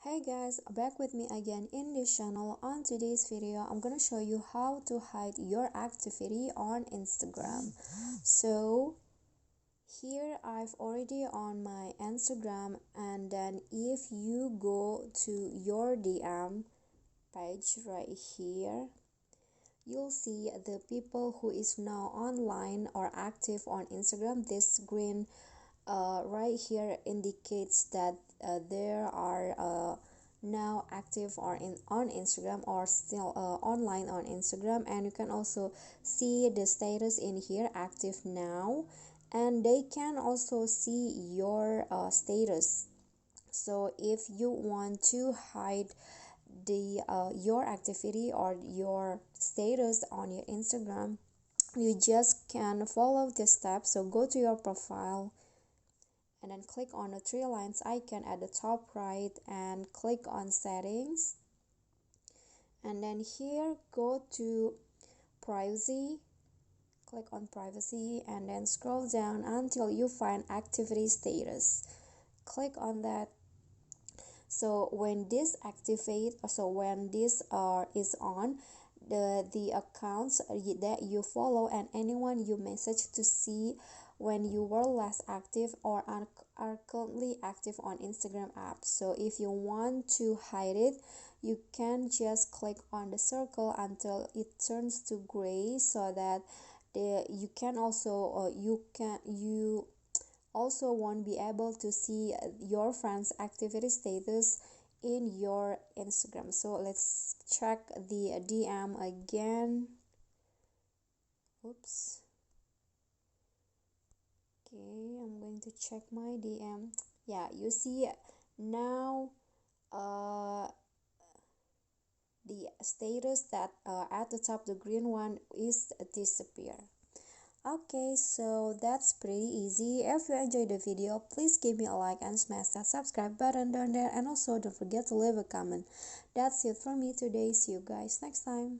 Hey guys, back with me again in this channel. On today's video, I'm gonna show you how to hide your activity on Instagram. So here I've already on my Instagram, and then if you go to your DM page right here, you'll see the people who is now online or active on Instagram. This green right here indicates that there are now active or on Instagram or still online on Instagram, and you can also see the status in here, active now, and they can also see your status. So if you want to hide the your activity or your status on your Instagram, you just can follow the steps. So go to your profile and then click on the three lines icon at the top right and click on settings, and then here go to privacy, click on privacy, and then scroll down until you find activity status. Click on that. So when this is on, the accounts that you follow and anyone you message to see when you were last active or are currently active on Instagram app. So if you want to hide it, you can just click on the circle until it turns to gray, so that you can also you also won't be able to see your friends activity status in your Instagram. So let's check the DM again. Oops. Okay, I'm going to check my DM. Yeah, you see now the status that at the top, the green one, is disappear. Okay, so that's pretty easy. If you enjoyed the video, please give me a like and smash that subscribe button down there, and also don't forget to leave a comment. That's it from me today. See you guys next time.